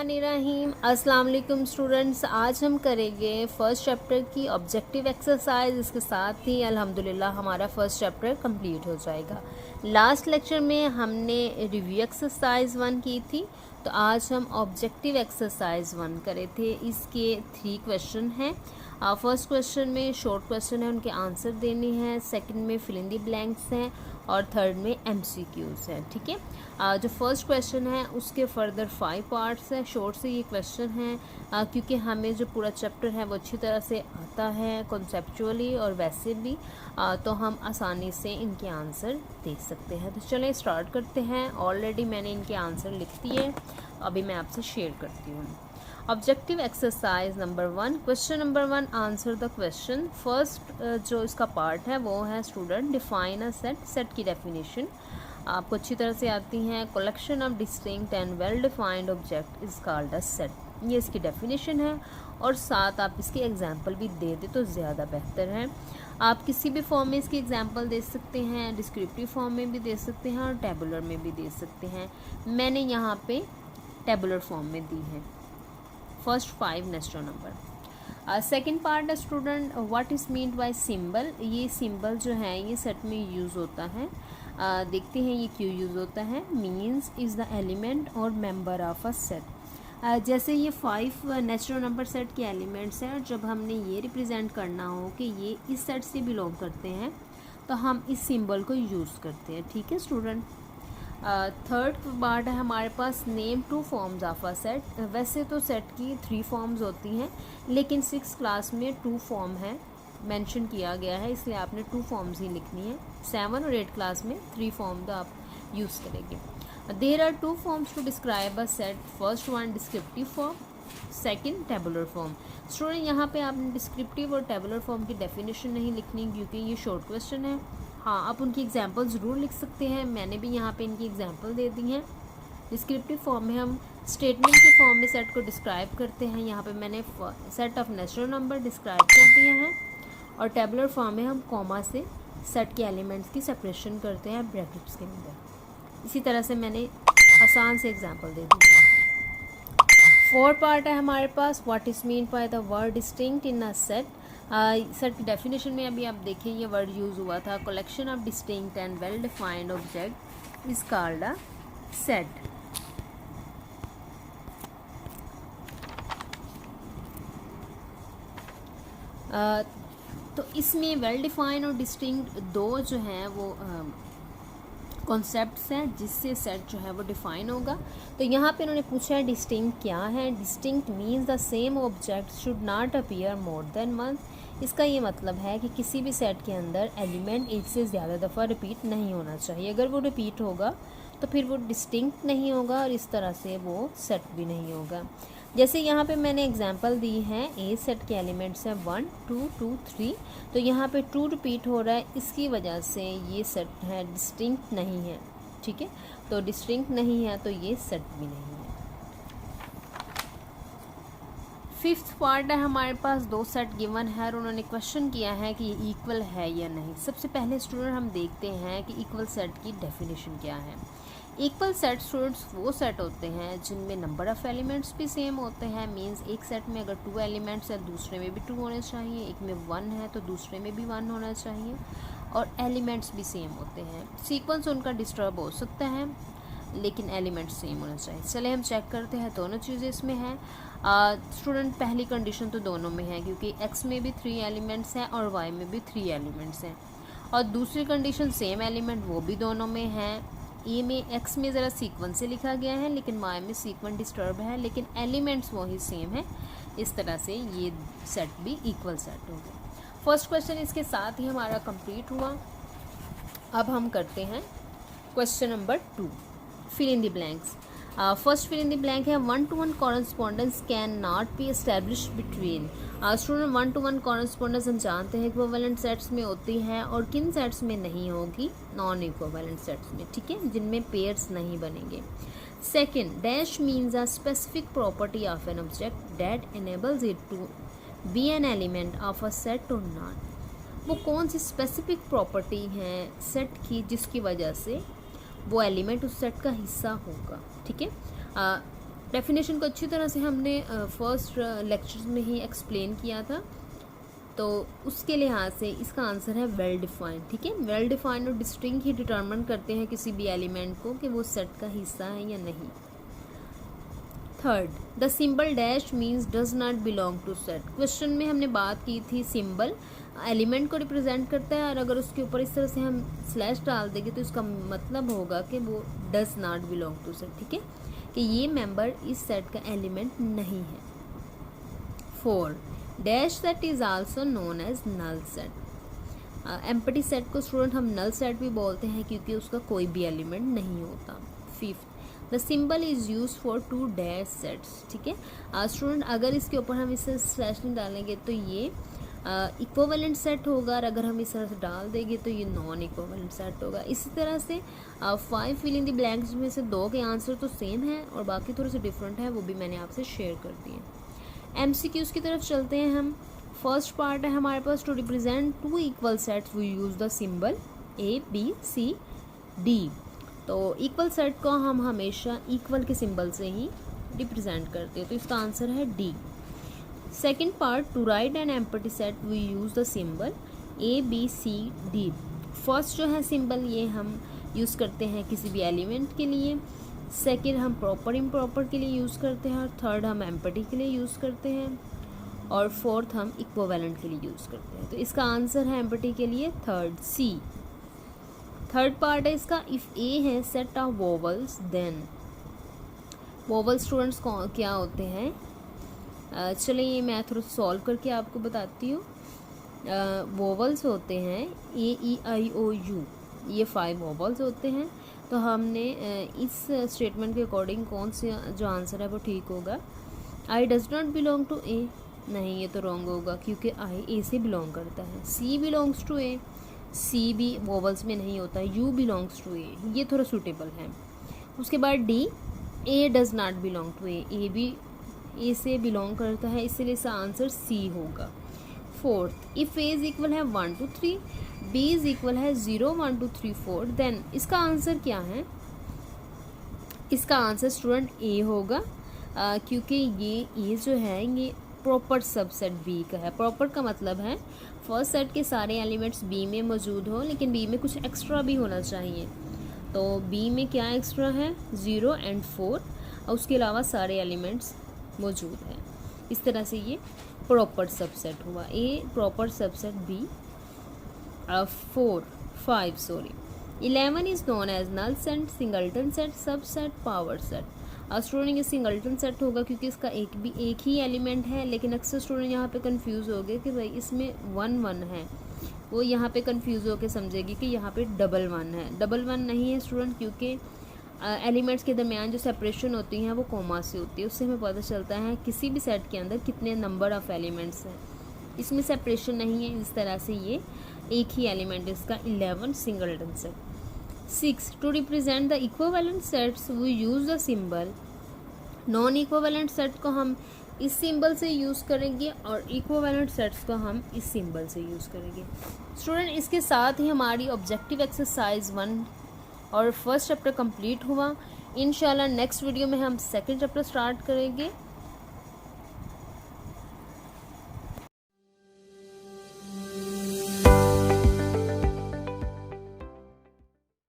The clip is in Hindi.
बिस्मिल्लाहिर्रहमानिर्रहीम। अस्सलाम वालेकुम स्टूडेंट्स, आज हम करेंगे फर्स्ट चैप्टर की ऑब्जेक्टिव एक्सरसाइज। इसके साथ ही अल्हम्दुलिल्लाह हमारा फर्स्ट चैप्टर कंप्लीट हो जाएगा। लास्ट लेक्चर में हमने रिव्यू एक्सरसाइज 1 की थी, तो आज हम ऑब्जेक्टिव एक्सरसाइज 1 करे थे। इसके 3 क्वेश्चन हैं। फर्स्ट क्वेश्चन में शॉर्ट क्वेश्चन है, उनके आंसर देने हैं। सेकंड में फिल इन द ब्लैंक्स हैं और थर्ड में MCQs है। ठीक है, जो फर्स्ट क्वेश्चन है उसके फर्दर 5 पार्ट्स हैं। शॉर्ट से ये क्वेश्चन हैं क्योंकि हमें जो पूरा चैप्टर है वो अच्छी तरह से आता है कॉन्सेप्चुअली और वैसे भी, तो हम आसानी से इनके आंसर दे सकते हैं। तो चलें स्टार्ट करते हैं। ऑलरेडी मैंने इनके आंसर लिख दिए, अभी मैं आपसे शेयर करती हूँ। Objective exercise number 1, question number 1, answer the question. First जो इसका पार्ट है वो है student define a set. Set की डेफिनेशन आपको अच्छी तरह से आती हैं। Collection of distinct and well defined object is called a set. ये इसकी डेफिनेशन है और साथ आप इसके एग्जांपल भी दे दें तो ज़्यादा बेहतर है। आप किसी भी फॉर्म में इसकी एग्जांपल दे सकते हैं, डिस्क्रिप्टिव फॉर्म में भी दे सकते हैं और टेबुलर में भी दे सकते हैं। मैंने यहाँ पे टेबुलर फॉर्म में दी है। फर्स्ट 5 नेस्टो नंबर। सेकेंड पार्ट है student what is meant by symbol. ये सिंबल जो है ये सेट में यूज़ होता है। देखते हैं ये क्यों यूज़ होता है। मीन्स इज़ द एलिमेंट और मेंबर ऑफ अ सेट। जैसे ये 5 नेचुरल नंबर सेट के एलिमेंट्स हैं और जब हमने ये रिप्रेजेंट करना हो कि ये इस सेट से बिलोंग करते हैं तो हम इस सिंबल को यूज़ करते हैं। ठीक है स्टूडेंट। थर्ड पार्ट है हमारे पास name 2 forms of a set. वैसे तो सेट की 3 फॉर्म्स होती हैं लेकिन 6 क्लास में 2 फॉर्म है मेंशन किया गया है, इसलिए आपने 2 फॉर्म्स ही लिखनी है। 7 और 8 क्लास में 3 फॉर्म तो आप यूज़ करेंगे। There are 2 forms to describe a set. First one descriptive form, second tabular form. Student यहाँ पे आपने डिस्क्रिप्टिव और टेबुलर फॉर्म की डेफिनेशन नहीं लिखनी क्योंकि ये शॉर्ट क्वेश्चन है। हाँ, आप उनकी एग्जांपल ज़रूर लिख सकते हैं, मैंने भी यहाँ पे इनकी एग्जांपल दे दी हैं। डिस्क्रिप्टिव फॉर्म में हम स्टेटमेंट के फॉर्म में सेट को डिस्क्राइब करते हैं। यहाँ पे मैंने set of natural number describe कर दिए हैं और टेबुलर फॉर्म में हम कॉमा से सेट के एलिमेंट्स की सेपरेशन करते हैं ब्रैकेट्स के अंदर। इसी तरह से मैंने आसान से एग्जांपल दे दी है। फोर्थ पार्ट है हमारे पास what is mean by the word distinct in a set. Set की डेफिनेशन में अभी आप देखें ये वर्ड यूज़ हुआ था। Collection of distinct and well defined object is called a set. तो इसमें वेल डिफाइंड और डिस्टिंक्ट दो जो हैं वो कॉन्सेप्ट्स हैं जिससे सेट जो है वो डिफाइन होगा। तो यहाँ पे उन्होंने पूछा है डिस्टिंक्ट क्या है। Distinct means the same object should not appear more than once. इसका ये मतलब है कि किसी भी सेट के अंदर एलिमेंट एक से ज़्यादा दफ़ा रिपीट नहीं होना चाहिए। अगर वो रिपीट होगा तो फिर वो डिस्टिंक्ट नहीं होगा और इस तरह से वो सेट भी नहीं होगा। जैसे यहाँ पे मैंने एग्जांपल दी है, ए सेट के एलिमेंट्स हैं 1 2 2 3। तो यहाँ पे 2 रिपीट हो रहा है, इसकी वजह से ये सेट है डिस्टिंक्ट नहीं है। ठीक है, तो डिस्टिंक्ट नहीं है तो ये सेट भी नहीं है। फिफ्थ पार्ट है हमारे पास 2 सेट गिवन है और उन्होंने क्वेश्चन किया है कि ये इक्वल है या नहीं। सबसे पहले स्टूडेंट हम देखते हैं कि इक्वल सेट की डेफिनेशन क्या है। इक्वल सेट स्टूडेंट्स वो सेट होते हैं जिनमें नंबर ऑफ़ एलिमेंट्स भी सेम होते हैं। मींस एक सेट में अगर 2 एलिमेंट्स हैं दूसरे में भी 2 होने चाहिए, एक में 1 है तो दूसरे में भी 1 होना चाहिए और एलिमेंट्स भी सेम होते हैं। सीक्वेंस उनका डिस्टर्ब हो सकता है लेकिन एलिमेंट्स सेम होना चाहिए। चले हम चेक करते हैं, दोनों चीज़ें इसमें हैं। स्टूडेंट पहली कंडीशन तो दोनों में है क्योंकि x में भी 3 एलिमेंट्स हैं और y में भी 3 एलिमेंट्स हैं। और दूसरी कंडीशन सेम एलिमेंट वो भी दोनों में है। ए में x में ज़रा सीक्वेंस से लिखा गया है लेकिन y में सीक्वेंस डिस्टर्ब है लेकिन एलिमेंट्स वही सेम है। इस तरह से ये सेट भी इक्वल सेट हो गया। फर्स्ट क्वेश्चन इसके साथ ही हमारा कंप्लीट हुआ। अब हम करते हैं question number 2, fill in the blanks. First fill in the blank है 1-to-1 correspondence can not be establish between. Student 1-to-1 correspondence हम जानते हैं इक्विवेलेंट सेट्स में होती है और किन सेट्स में नहीं होगी, नॉन इक्विवेलेंट सेट्स में। ठीक है, जिनमें पेयर्स नहीं बनेंगे। Second, dash means a specific property of an object that enables it to be an element of a set और नॉट। वो कौन सी स्पेसिफिक प्रॉपर्टी है सेट की जिसकी वजह से वो एलिमेंट उस सेट का हिस्सा होगा। ठीक है, डेफिनेशन को अच्छी तरह से हमने फर्स्ट लेक्चर में ही एक्सप्लेन किया था, तो उसके लिहाज से इसका आंसर है वेल डिफाइंड। ठीक है, वेल डिफाइंड और डिस्टिंक्ट ही डिटरमिन करते हैं किसी भी एलिमेंट को कि वो सेट का हिस्सा है या नहीं। Third, the symbol dash means does not belong to set. Question में हमने बात की थी सिंबल एलिमेंट को रिप्रेजेंट करता है, और अगर उसके ऊपर इस तरह से हम स्लैश डाल देंगे तो इसका मतलब होगा कि वो does not belong to set. ठीक है, कि ये मेंबर इस सेट का एलिमेंट नहीं है। 4, dash set is also known as null set. Empty set को स्टूडेंट हम नल सेट भी बोलते हैं क्योंकि उसका कोई भी एलिमेंट नहीं होता। 5, the symbol is use for 2 dash sets. ठीक है स्टूडेंट, अगर इसके ऊपर हम इसे स्लैश नहीं डालेंगे तो ये इक्विवेलेंट सेट होगा, और अगर हम इस तरह से डाल देंगे तो ये नॉन इक्विवेलेंट सेट होगा। इसी तरह से 5 फिल इन द ब्लैंक्स में से 2 के आंसर तो सेम है और बाकी थोड़े से डिफरेंट है, वो भी मैंने आपसे शेयर कर दिए। MCQs की तरफ चलते हैं हम। फर्स्ट पार्ट है हमारे पास, to represent 2 equal sets we use the symbol ABCD। तो इक्वल सेट को हम हमेशा इक्वल के सिंबल से ही रिप्रेजेंट करते हैं, तो इसका आंसर है D। Second part, to write an empty set we use the symbol ABCD। First जो है सिंबल ये हम यूज़ करते हैं किसी भी एलिमेंट के लिए, सेकेंड हम प्रॉपर इम्प्रॉपर के लिए यूज़ करते हैं, और थर्ड हम एम्प्टी के लिए यूज़ करते हैं, और फोर्थ हम इक्विवेलेंट के लिए यूज़ करते हैं। तो इसका आंसर है एम्प्टी के लिए थर्ड C। थर्ड पार्ट है इसका, इफ़ A है set of vowels then. Vowel students क्या होते हैं, चलिए ये मैं थोड़ा सॉल्व करके आपको बताती हूँ। वोवल्स होते हैं AEIOU, ये 5 वोवल्स होते हैं। तो हमने इस स्टेटमेंट के अकॉर्डिंग कौन से जो आंसर है वो ठीक होगा। I does not belong to A, नहीं ये तो रॉन्ग होगा क्योंकि I A से बिलोंग करता है। C belongs to A, C भी वोवल्स में नहीं होता है। U बिलोंग्स टू A, ये थोड़ा सूटेबल है। उसके बाद D, A does not belong to A, A भी A से बिलोंग करता है, इसलिए इसका आंसर C होगा। Fourth, if A is equal है 1 2 3, B इज इक्वल है 0 1 2 3 4, देन इसका आंसर क्या है, इसका आंसर स्टूडेंट A होगा, क्योंकि ये A जो है ये प्रॉपर सबसेट B का है। प्रॉपर का मतलब है फर्स्ट सेट के सारे एलिमेंट्स B में मौजूद हो, लेकिन B में कुछ एक्स्ट्रा भी होना चाहिए। तो B में क्या एक्स्ट्रा है, 0 and 4, और उसके अलावा सारे एलिमेंट्स मौजूद हैं। इस तरह से ये प्रॉपर सबसेट हुआ। A proper subset B। 11 is known as null set, singleton set, subset, power set. Student ये सिंगल्टन सेट होगा क्योंकि इसका एक ही एलिमेंट है, लेकिन अक्सर स्टूडेंट यहाँ पे कंफ्यूज हो गए कि भाई इसमें 1 1 है, वो यहाँ पे कंफ्यूज होकर समझेगी कि यहाँ पे डबल 1 है। डबल 1 नहीं है स्टूडेंट, क्योंकि एलिमेंट्स के दरमियान जो सेपरेशन होती हैं वो कोमा से होती है, उससे हमें पता चलता है किसी भी सेट के अंदर कितने नंबर ऑफ एलिमेंट्स हैं। इसमें सेपरेशन नहीं है, इस तरह से ये एक ही एलिमेंट इसका 11 singleton set. 6, to represent the equivalent sets we use the symbol. Non equivalent set को हम इस सिंबल से यूज़ करेंगे और इक्विवेलेंट सेट्स को हम इस सिंबल से यूज़ करेंगे। स्टूडेंट इसके साथ ही हमारी ऑब्जेक्टिव एक्सरसाइज 1 और फर्स्ट चैप्टर कंप्लीट हुआ। इंशाल्लाह नेक्स्ट वीडियो में हम सेकंड चैप्टर स्टार्ट करेंगे।